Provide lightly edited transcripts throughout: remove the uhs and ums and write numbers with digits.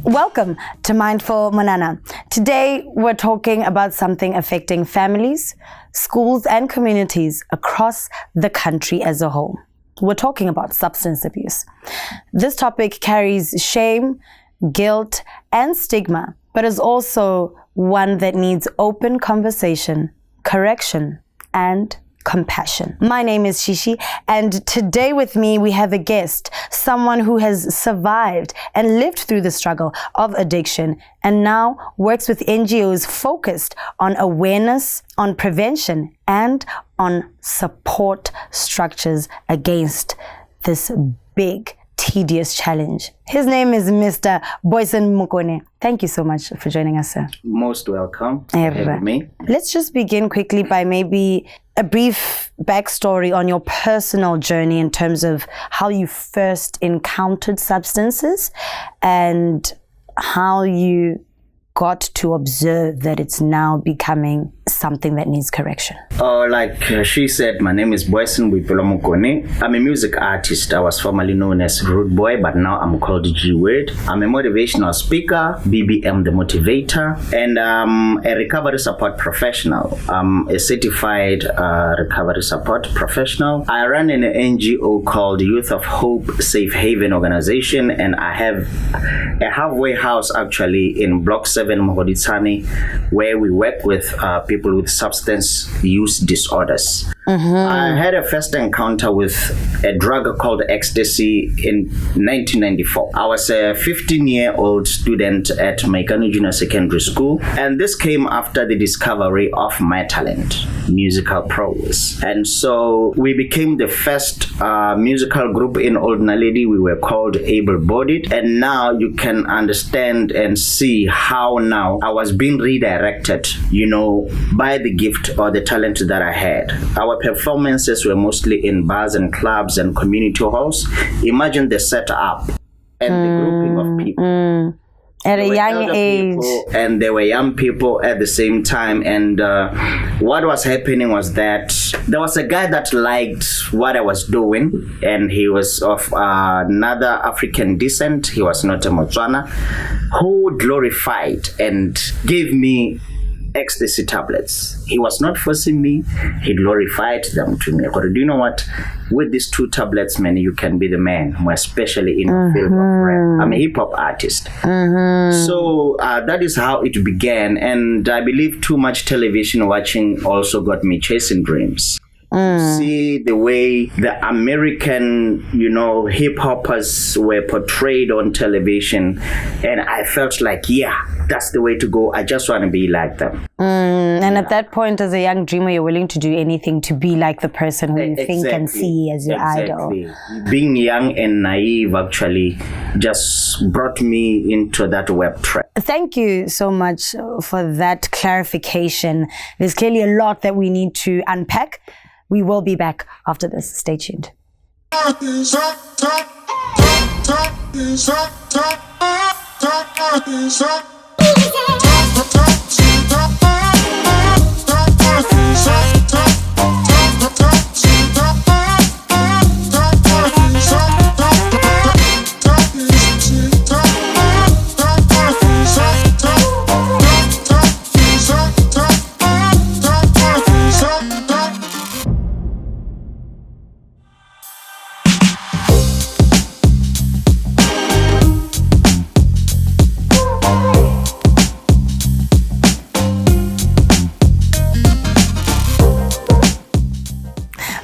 Welcome to Mindful Monana. Today we're talking about something affecting families, schools and communities across the country as a whole. We're talking about substance abuse. This topic carries shame, guilt and stigma, but is also one that needs open conversation, correction and compassion. My name is Shishi, and today with me we have a guest, someone who has survived and lived through the struggle of addiction and now works with NGOs focused on awareness, on prevention, and on support structures against this big, tedious challenge. His name is Mr. Boyson Bopelo Mokone. Thank you so much for joining us, sir. Most welcome for having me. Let's just begin quickly by maybe a brief backstory on your personal journey in terms of how you first encountered substances and how you got to observe that it's now becoming something that needs correction. Like she said, my name is Boyson Bopelo Mokone. I'm a music artist. I was formerly known as Rude Boy, but now I'm called G Word. I'm a motivational speaker, BBM the motivator, and a recovery support professional. I'm a certified recovery support professional. I run an NGO called Youth of Hope Safe Haven Organization, and I have a halfway house actually in Block 7 Mogoditsani, where we work with people with substance use disorders. I had a first encounter with a drug called ecstasy in 1994. I was a 15-year-old student at Maikano Junior Secondary School, and this came after the discovery of my talent, musical prowess. And so we became the first musical group in Old Naledi. We were called Able Bodied, and now you can understand and see how now I was being redirected, by the gift or the talent that I had. Our performances were mostly in bars and clubs and community halls. Imagine the setup and the grouping of people. At a young age. And there were young people at the same time. And what was happening was that there was a guy that liked what I was doing, and he was of another African descent. He was not a Motswana, who glorified and gave me ecstasy tablets. He was not forcing me, he glorified them to me. But do you know what? With these 2 tablets, man, you can be the man, more especially in the field of rap. I'm a hip-hop artist. So that is how it began, and I believe too much television watching also got me chasing dreams. See the way the American, hip-hoppers were portrayed on television, and I felt like, that's the way to go. I just want to be like them. And at that point, as a young dreamer, you're willing to do anything to be like the person who you think and see as your idol. Being young and naive actually just brought me into that web track. Thank you so much for that clarification. There's clearly a lot that we need to unpack. We will be back after this. Stay tuned.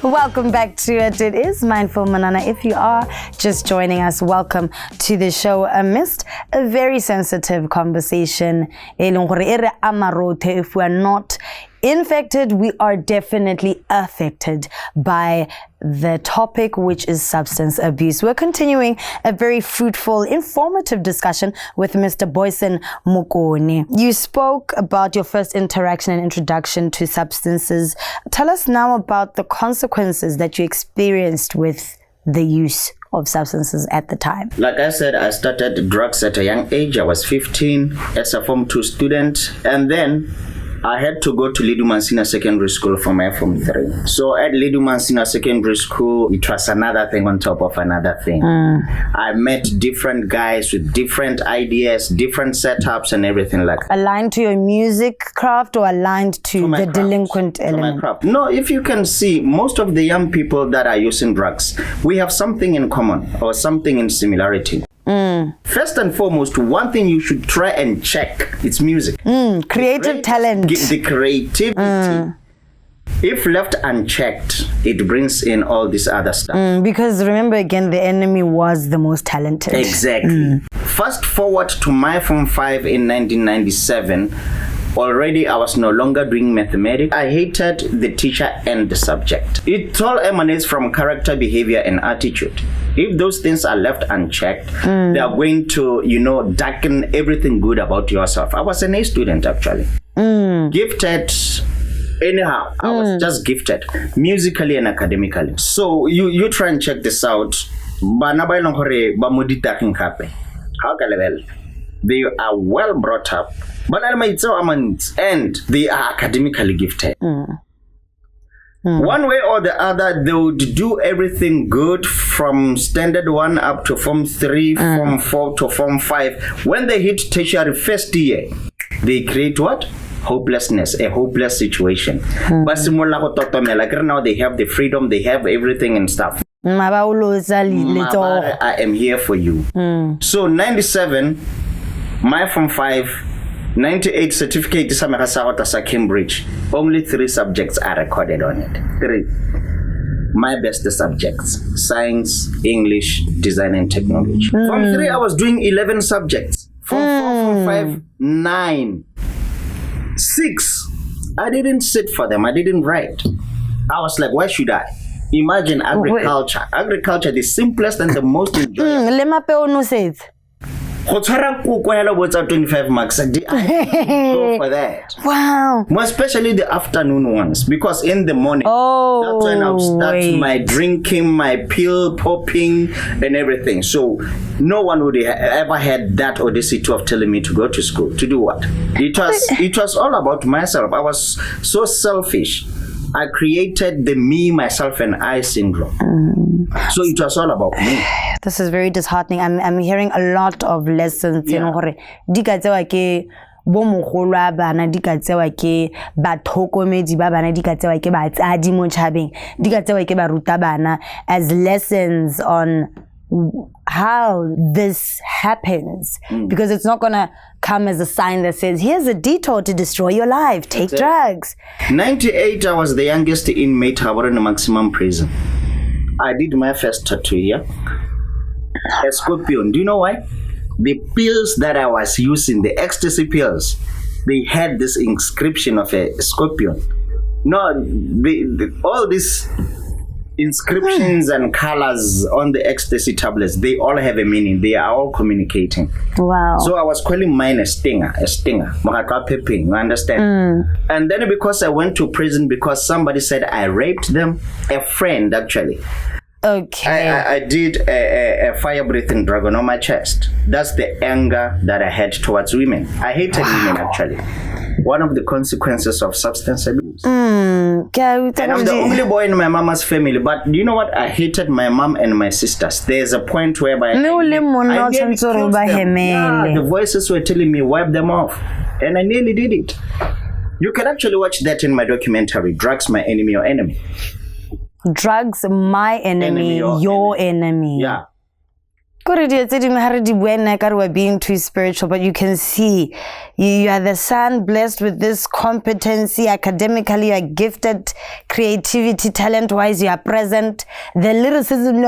Welcome back to it. It is Mindful Monana. If you are just joining us, welcome to the show amidst a very sensitive conversation. If we are not infected, we are definitely affected by the topic, which is substance abuse. We're continuing a very fruitful, informative discussion with Mr. Boyson Bopelo Mokone. You spoke about your first interaction and introduction to substances. Tell us now about the consequences that you experienced with the use of substances at the time. Like I said, I started drugs at a young age. I was 15 as a Form 2 student, and then I had to go to Mansina Secondary School for my Form 3. So at Mansina Secondary School, it was another thing on top of another thing. I met different guys with different ideas, different setups and everything like that. Aligned to your music craft or aligned to the craft, delinquent element? No, if you can see, most of the young people that are using drugs, we have something in common or something in similarity. First and foremost, one thing you should try and check, it's music. Creative talent. The creativity. If left unchecked, it brings in all this other stuff. Because remember again, the enemy was the most talented. Exactly. Fast forward to my Form 5 in 1997. Already I was no longer doing mathematics. I hated the teacher and the subject. It all emanates from character, behavior, and attitude. If those things are left unchecked, they are going to, darken everything good about yourself. I was an A student actually. Gifted. Anyhow, I was just gifted musically and academically. So you try and check this out. They are well brought up, but and they are academically gifted. One way or the other, they would do everything good from standard 1 up to Form 3, Form 4 to Form 5. When they hit tertiary first year, they create what? Hopelessness, a hopeless situation. But like right now, they have the freedom, they have everything and stuff. I am here for you. So 97, my Form 5, 98 certificate is a Cambridge. Only 3 subjects are recorded on it. 3. My best subjects: science, English, design and technology. Form 3, I was doing 11 subjects. Form 4, Form 5, 9. 6, I didn't sit for them. I didn't write. I was like, why should I? Imagine agriculture. Agriculture, the simplest and the most enjoyable. 25 marks a day. I go for that. Wow. More especially the afternoon ones, because in the morning, that's when I'll start my drinking, my pill popping and everything. So no one would ever had that audacity of telling me to go to school. To do what? It was all about myself. I was so selfish. I created the me, myself, and I syndrome. So it was all about me. This is very disheartening. I'm hearing a lot of lessons. Di ka tsewa ke bo mogolo a bana, di ka tsewa ke batlhokomedi ba bana, di ka tsewa ke batsadi mo tšhabeng, di ka tsewa ke barutabana as lessons on how this happens, because it's not gonna come as a sign that says here's a detour to destroy your life, take drugs. 98, I was the youngest inmate in the maximum prison. I did my first tattoo here, a scorpion. Do you know why? The pills that I was using, the ecstasy pills, they had this inscription of a scorpion. No, all these inscriptions and colors on the ecstasy tablets, they all have a meaning. They are all communicating. Wow. So I was calling mine a stinger. You understand? And then because I went to prison because somebody said I raped them, a friend actually. Okay. I did a fire-breathing dragon on my chest. That's the anger that I had towards women. I hated women actually. One of the consequences of substance abuse. And I'm the only boy in my mama's family. But you know what? I hated my mom and my sisters. There's a point whereby I nearly killed them. Yeah, the voices were telling me, wipe them off. And I nearly did it. You can actually watch that in my documentary, Drugs, My Enemy or Enemy. Drugs, my enemy, your enemy. Yeah. we're being too spiritual, but you can see you are the son blessed with this competency. Academically, you are gifted. Creativity, talent-wise, you are present. The lyricism,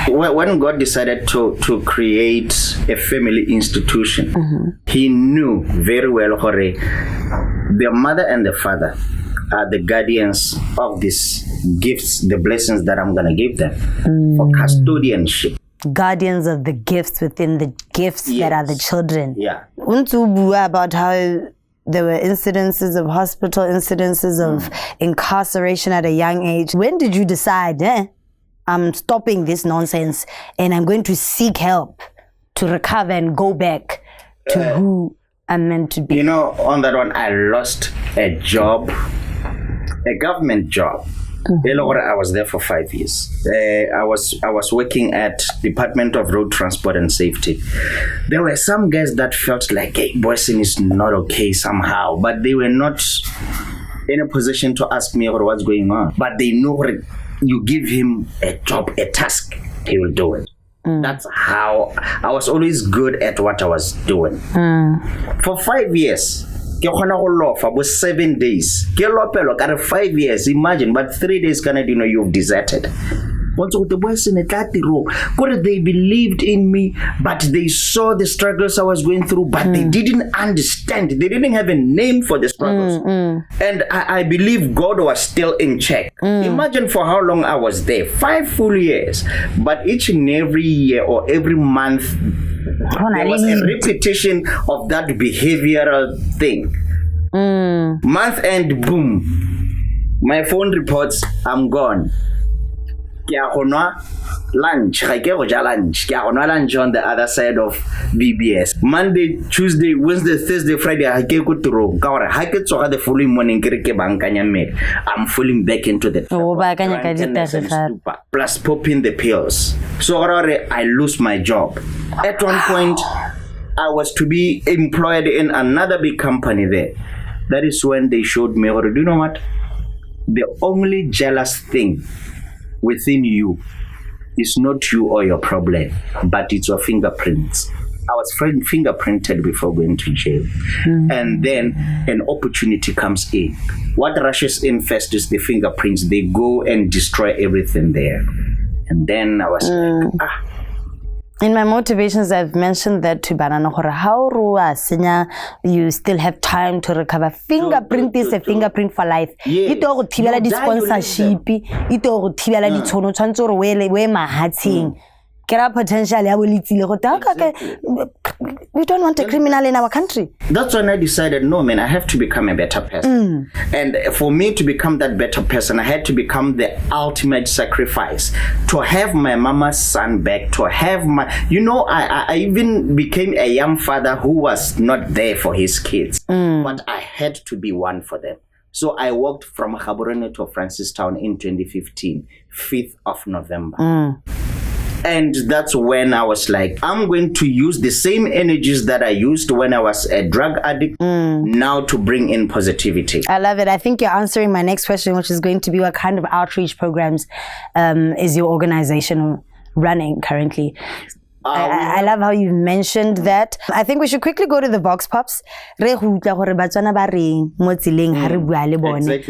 when God decided to create a family institution, He knew very well the mother and the father are the guardians of these gifts, the blessings that I'm going to give them for custodianship. Guardians of the gifts within the gifts that are the children. Yeah. About how there were incidences of hospital, incidences of incarceration at a young age. When did you decide, I'm stopping this nonsense and I'm going to seek help to recover and go back to who I'm meant to be? You know, on that one, I lost a job, a government job. I was there for 5 years. I was working at Department of Road Transport and Safety. There were some guys that felt like, hey, Boyson is not okay somehow, but they were not in a position to ask me what's going on. But they know you give him a job, a task, he will do it. That's how I was always good at what I was doing. For 5 years, for 7 days. 5 years, imagine, but 3 days you've deserted. They believed in me, but they saw the struggles I was going through, but they didn't understand. They didn't have a name for the struggles. And I believe God was still in check. Imagine for how long I was there, 5 full years. But each and every year or every month, there was a repetition of that behavioral thing. Month end, boom. My phone reports, I'm gone. Lunch on the other side of BBS. Monday, Tuesday, Wednesday, Thursday, Friday, the following morning, I'm falling back into the plus popping the pills. So I lose my job. At one point, I was to be employed in another big company there. That is when they showed me, do you know what? The only jealous thing within you is not you or your problem, but it's your fingerprints. I was fingerprinted before going to jail. And then an opportunity comes in. What rushes in first is the fingerprints. They go and destroy everything there. And then I was like, In my motivations, I've mentioned that to Banana Hora. How you still have time to recover. Fingerprint is a fingerprint for life. Ito go thibela di sponsorship. Ito go thibela di tshono tshwantse gore we mahatsing. Kera potential ya bolitsile go we don't want a criminal in our country. That's when I decided, no, man, I have to become a better person. And for me to become that better person, I had to become the ultimate sacrifice. To have my mama's son back, to have my, I even became a young father who was not there for his kids. But I had to be one for them. So I walked from Gaborone to Francistown in 2015, 5th of November. And that's when I was like, I'm going to use the same energies that I used when I was a drug addict now to bring in positivity. I love it. I think you're answering my next question, which is going to be what kind of outreach programs is your organization running currently? I love how you mentioned that. I think we should quickly go to the Vox Pops. Exactly, it's very important.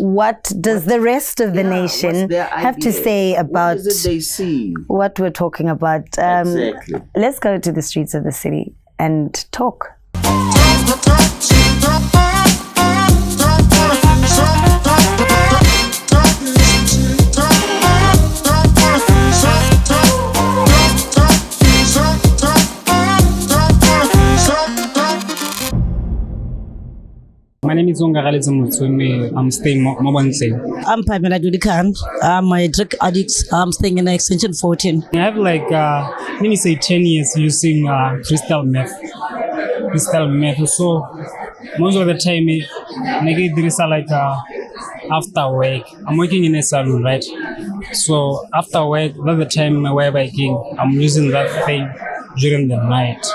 What does the rest of the nation have to say about what we're talking about? Exactly. Let's go to the streets of the city and talk. My name is Ongarale Mutsumi. I'm staying Mobanse. I'm Pamela Dudikan. I'm a drug addict. I'm staying in extension 14. I have let me say 10 years using crystal meth. So most of the time, there is after work. I'm working in a salon, right? So after work, that's the time where I'm using that thing during the night.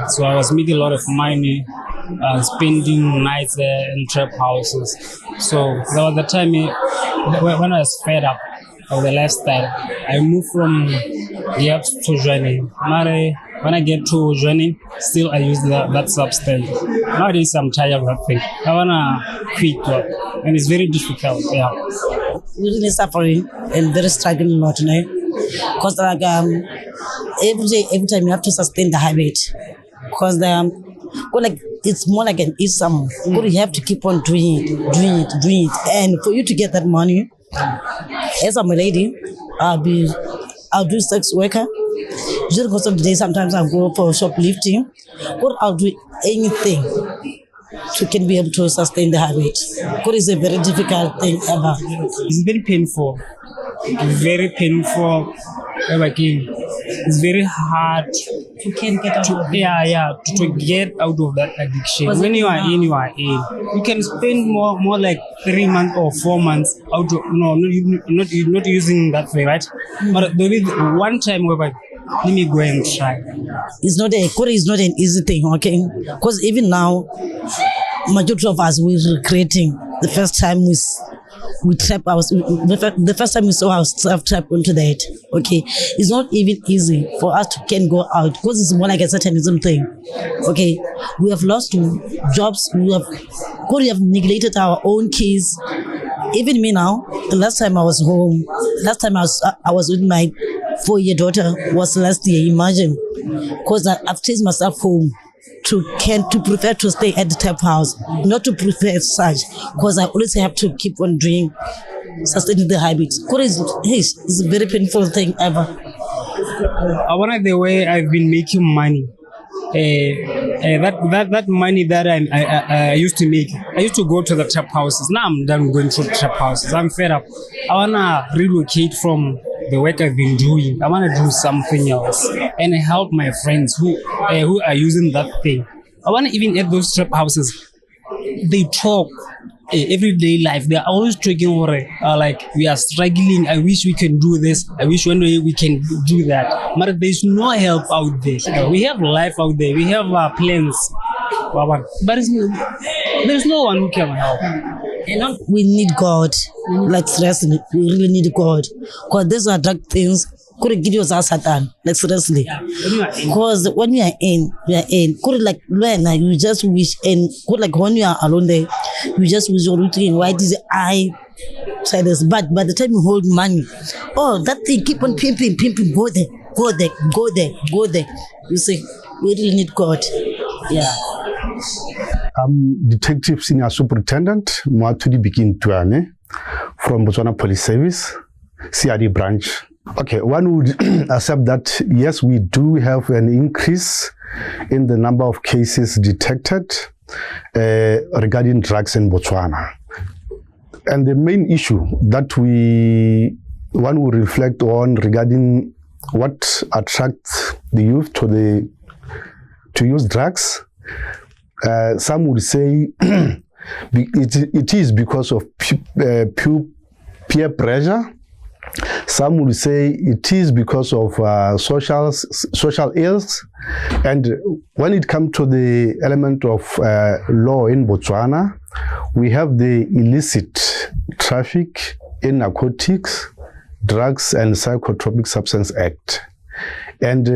So I was making a lot of money. Spending nights there in trap houses. So there was the time when I was fed up. of the lifestyle. I moved from rehab to joining. When I get to joining, still I use that substance. Nowadays I'm tired of that thing. I wanna quit work, and it's very difficult. Yeah. We're really suffering and very struggling a lot, because like every time you have to sustain the habit, because like it's more like an ism. You have to keep on doing it, and for you to get that money, as I'm a lady, I'll do sex worker. During the course of the day, sometimes I'll go for shoplifting, or I'll do anything to can be able to sustain the habit. Because it's a very difficult thing ever. It's very painful. Very painful. It's very hard You can't get out of it. to get out of that addiction. When you are in, you are in. You can spend more like 3 months or 4 months out of not using that thing, right? But there is one time where let me go and try. It's not an easy thing, okay? Because even now, majority of us we're recreating the first time the first time we saw ourselves trapped into that. Okay, it's not even easy for us to can go out because it's more like a satanism thing. Okay, we have lost jobs. We have neglected our own kids. Even me now. The last time I was home, I was with my 4-year daughter was last year. Imagine, because I've chased myself home. To prefer to stay at the tap house, not to prefer such, because I always have to keep on doing, sustaining the habits. It's a very painful thing ever. One of the way I've been making money, that money that I used to make, I used to go to the trap houses. Now I'm done going to the trap houses. I'm fed up. I wanna relocate from the work I've been doing. I wanna do something else and help my friends who are using that thing. I wanna even at those trap houses. They talk everyday life. They're always talking about like we are struggling. I wish we can do this. I wish one day we can do that. But there's no help out there. We have life out there. We have plans. But there's no one who can help. And we need God. Like seriously, we really need God. Because these are dark things. Could give us Satan, like seriously. Because when we are in, could like when you just wish, and could like when you are alone there, you just wish your routine. Why did I try this? But by the time you hold money, that thing keep on pimping, go there. You see, we really need God. Yeah. I'm Detective Senior Superintendent Mwatudi Bikin Tuane from Botswana Police Service, CRD branch. Okay, one would accept that yes, we do have an increase in the number of cases detected regarding drugs in Botswana. And the main issue that one will reflect on regarding what attracts the youth to use drugs, some would say it is because of peer pressure. Some would say it is because of social ills. And when it comes to the element of law in Botswana, we have the illicit traffic in narcotics, drugs and psychotropic substance act. And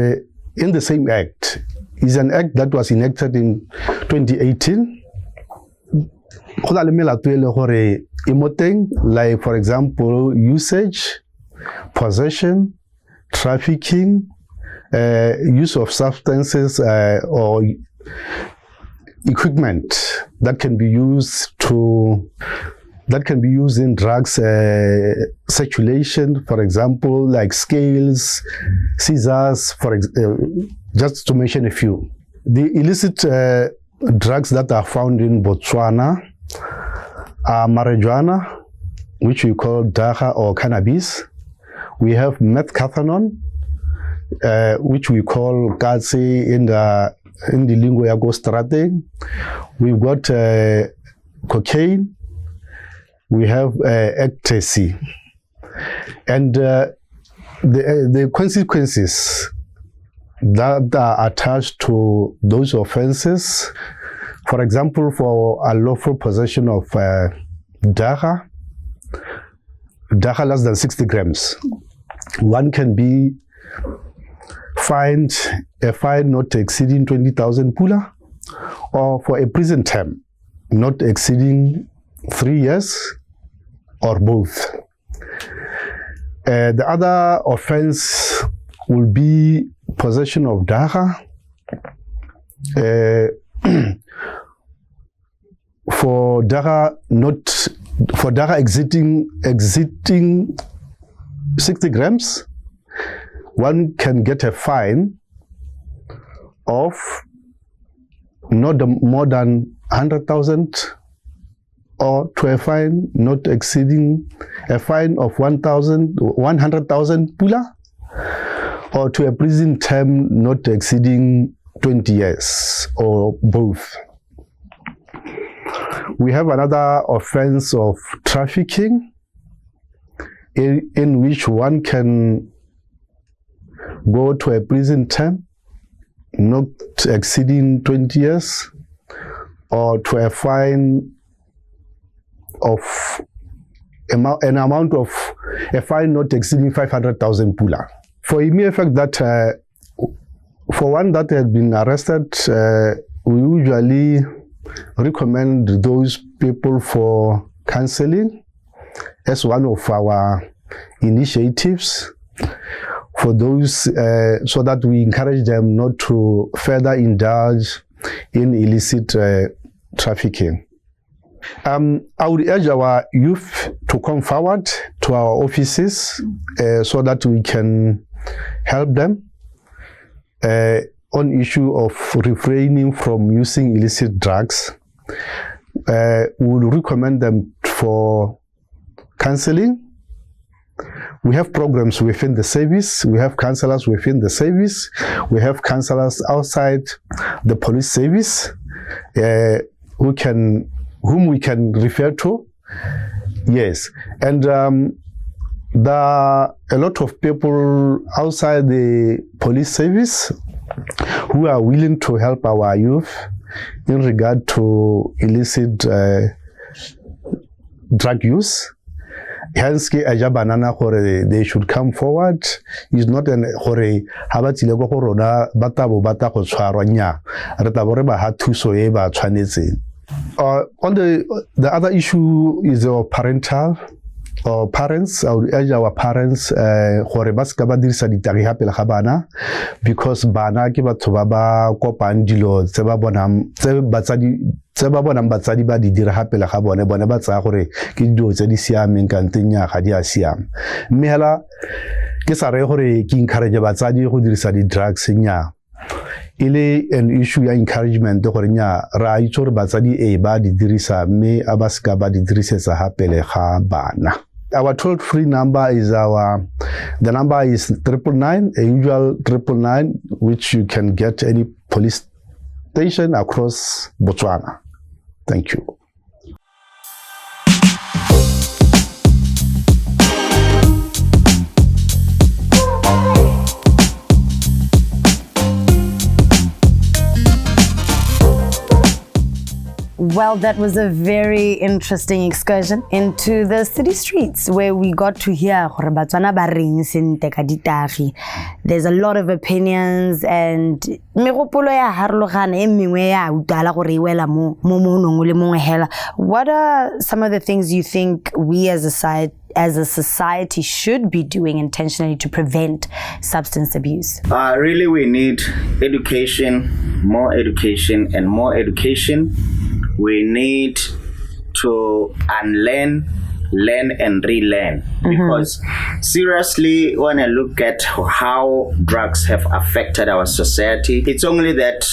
in the same act is an act that was enacted in 2018. Like, for example, usage, possession, trafficking, use of substances or equipment that can be used in drugs circulation, for example, like scales, scissors, just to mention a few. The illicit drugs that are found in Botswana are marijuana, which we call dagga or cannabis. We have methamphetamine, which we call katse in the lingo yago strate. We've got cocaine. We have ecstasy. And the consequences that are attached to those offenses, for example, for unlawful possession of dagga, dagga less than 60 grams, one can be fined a fine not exceeding 20,000 pula, or for a prison term not exceeding 3 years, or both. The other offense will be possession of dagga. For dagga exceeding 60 grams, one can get a fine of not more than 100,000, or to a fine not exceeding a fine of 100,000 pula, or to a prison term not exceeding 20 years, or both. We have another offense of trafficking, in which one can go to a prison term not exceeding 20 years, or to a fine of an amount of a fine not exceeding 500,000 pula. For a mere fact that for one that has been arrested, we usually recommend those people for counseling as one of our initiatives for those, so that we encourage them not to further indulge in illicit trafficking. I would urge our youth to come forward to our offices so that we can help them on issue of refraining from using illicit drugs. We would recommend them for counseling. We have programs within the service. We have counselors within the service. We have counselors outside the police service whom we can refer to. Yes, and there are a lot of people outside the police service who are willing to help our youth in regard to illicit drug use. Hence, they should come forward. It's not an hore habatile go rona batabo bata go tshwarwa nya re tla bore ba ha thuso e ba tshwanetseng. On the other issue is of parental or parents. I would urge our parents gore ba ska ba dirisa ditagi ha pele ga bana, because bana ke batho ba ba kopang dilo tse ba bonang batsadi ba di dira ha pele ga bone ba tsaya gore ke dilo tse di siameng ka nteng ya ga di a siama. Mme hela ke sa re gore ke encourage batsadi go dirisa di drugs nya ile an issue ya encouragement gore nya ra itse gore batsadi ba di dirisa mme a ba ska ba di dirisetsa ha pele ga bana. Our toll-free number is the number is 999, a usual 999, which you can get any police station across Botswana. Thank you. Well, that was a very interesting excursion into the city streets where we got to hear there's a lot of opinions and what are some of the things you think we as a society should be doing intentionally to prevent substance abuse? Really, we need education, more education, and more education. We need to unlearn, learn, and relearn. Because seriously, when I look at how drugs have affected our society, it's only that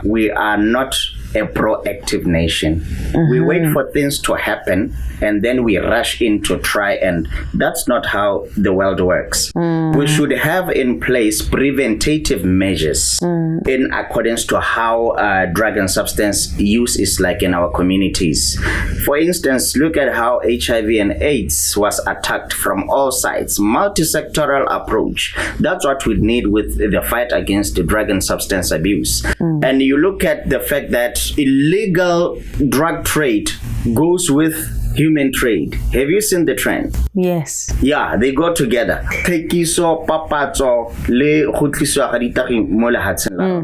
we are not a proactive nation. We wait for things to happen and then we rush in to try, and that's not how the world works. We should have in place preventative measures in accordance to how drug and substance use is like in our communities. For instance, look at how HIV and AIDS was attacked from all sides. Multi-sectoral approach. That's what we need with the fight against the drug and substance abuse. And you look at the fact that illegal drug trade goes with human trade. Have you seen the trend? Yes. Yeah, they go together. Thekiso, papatso, le khutliswa ga ditaging mo lehatsheng la.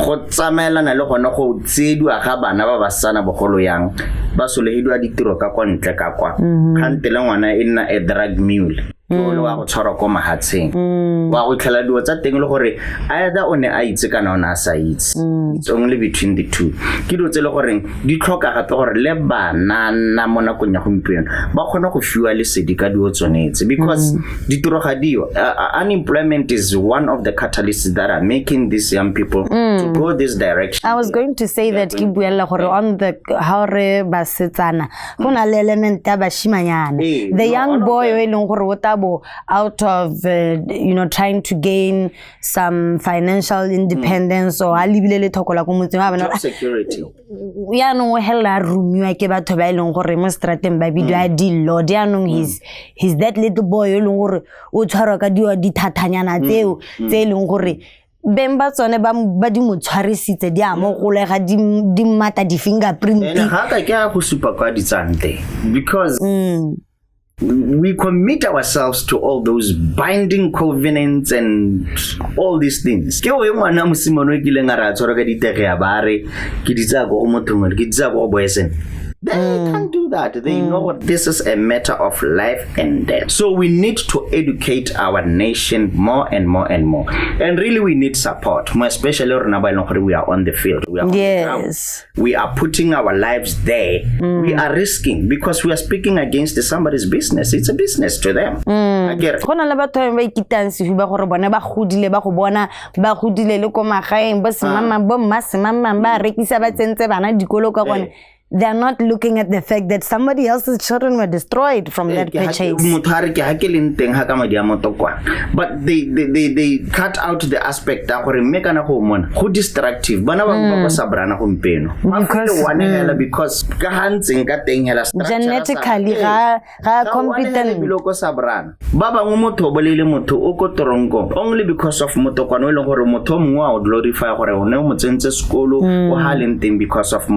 Go tsamaelana le gona go tsedwa ga bana ba basana bogolo yang ba solehedwa ditiro ka kwa ntle ka kwa. Khantele ngwana e nna a drug mule. Lo wa go tshwarwa ko mahatsheng wa go tlhela diwa tsa teng le gore either o ne a itse kana ona a sa itse. It's only between the two. Ke dilo tse le gore di tlhoka gape gore le bana na mo nakong ya gompieno ba kgona go fiwa le sedi ka dio tsonetse because ditiro ga dio. Unemployment is one of the catalysts that are making these young people to go this direction. I was going to say that ke buella gore on the how re basetsana go na le element ya bashimanyana. The young boy e leng gore o tabo out of trying to gain some financial independence or alibile le thokola go motseng wa bana security. Ya no hella rumiwa ke batho ba ileng gore mo strateng ba bidwa dillo dia no he's that little boy e leng gore o tshwarwa ka dio dithathanyana tseo tse ileng gore bemba tsone ba di motshwarisitse di amo go lega di mata di fingerprint ga ka ke a go supa kwa ditsante because we commit ourselves to all those binding covenants and all these things. Ke o ngwana mosimane o kileng a ra tshwara ka ditege ya bare ke ditsa go mothongwe ke ditsa go Boyson. They can't do that. They know what this is a matter of life and death. So we need to educate our nation more and more and more. And really we need support, more especially we are on the field. We are on the ground. We are putting our lives there. We are risking because we are speaking against somebody's business. It's a business to them. I get it. Go na le batho ba ikitansi ba gore bona ba godile ba go bona ba godile le ko magaeng ba semama bo mmasemama ba rekisa ba tsentse bana dikolo ka gone. They're not looking at the fact that somebody else's children were destroyed from that purchase. But they cut out the aspect that who destructive. Because genetically competent. Only because of because of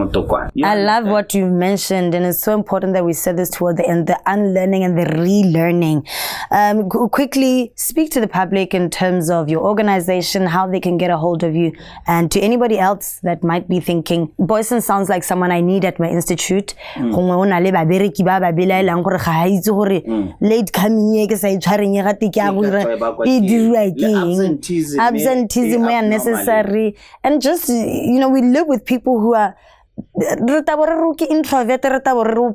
I love what you mentioned, and it's so important that we said this toward the end, the unlearning and the relearning. Quickly speak to the public in terms of your organization, how they can get a hold of you, and to anybody else that might be thinking, Boyson sounds like someone I need at my institute. Late coming absenteeism where necessary, and just we live with people who are introvert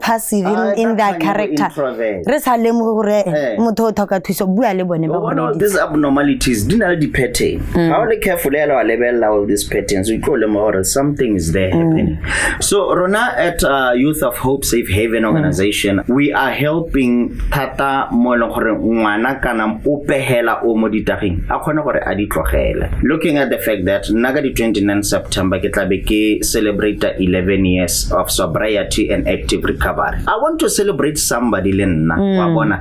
passive in their character. These abnormalities didn't depend. How carefully all these patterns we call them something is there happening. So Rona at Youth of Hope Safe Haven organization, we are helping Tata Ngwana kana upehela o moditaring. Akona gore adi tlogela. Looking at the fact that nagadi 29 September ke tlabe ke celebrate 11 years of sobriety and active recovery. I want to celebrate somebody lenna wabona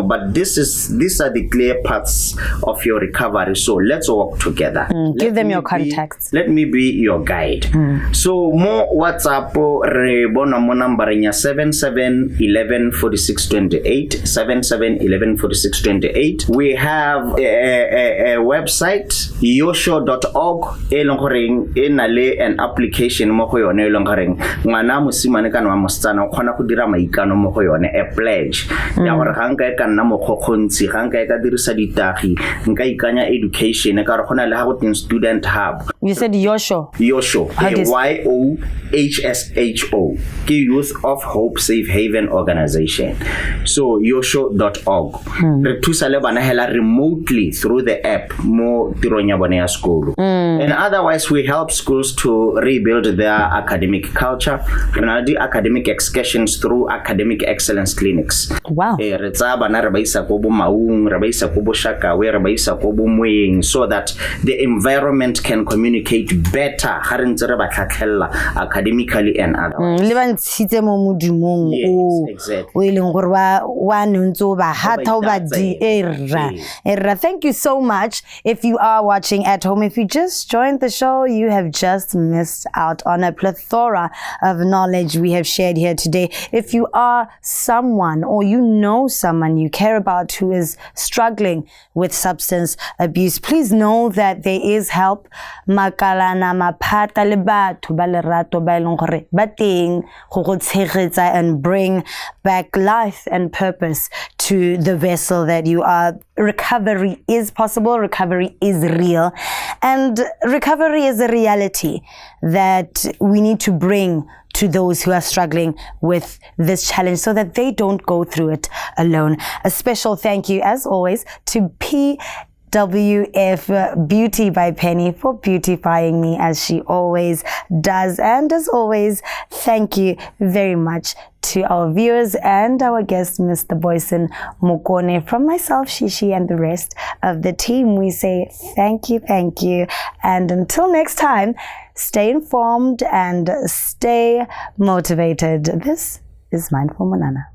but these are the clear paths of your recovery, so let's work together. Give them your contacts. Let me be your guide. So more WhatsApp re bona mo number nya 77114628 77114628. We have a website yosho.org elongoreng enale an application mo go yone elongoreng ngwana mosimane kana wa mostsana o khona go dira maikano mo go yone a pledge ya gore ga nka e ka nna mo khokhontsi ga nka e ka dirisa ditagi nka ikanya education ka re gona le ha go tin student hub. You said Yosho YOHSHO ke Youth of Hope Safe Haven organization. So yosho.org re thusa le bana hela remotely through the app mo tironya bone ya school. And otherwise we help schools to rebuild their academic culture. We do academic excursions through academic excellence clinics. Wow. Re tsa bana re ba isa go bo Maung, re ba isa go bo Shakawe, re ba isa go bo Moeng, so that the environment can communicate better ga re ntse re ba tlhatlhella academically and otherwise. Le ba ntshitse mo modumong o ileng gore wa ntse ba hatha o ba di era. Thank you so much. If you are watching at home, if you just joined the show, you have just missed missed out on a plethora of knowledge we have shared here today. If you are someone or you know someone you care about who is struggling with substance abuse, please know that there is help. Makalana maphata le batho ba lerato ba eleng gore ba teng go go tshegetsa and bring back life and purpose to the vessel that you are. Recovery is possible, recovery is real, and recovery is a reality that we need to bring to those who are struggling with this challenge so that they don't go through it alone. A special thank you, as always, to PWF Beauty by Penny for beautifying me as she always does. And as always, thank you very much to our viewers and our guest, Mr. Boyson Bopelo. From myself, Shishi, and the rest of the team, we say thank you. And until next time, stay informed and stay motivated. This is Mindful Monana.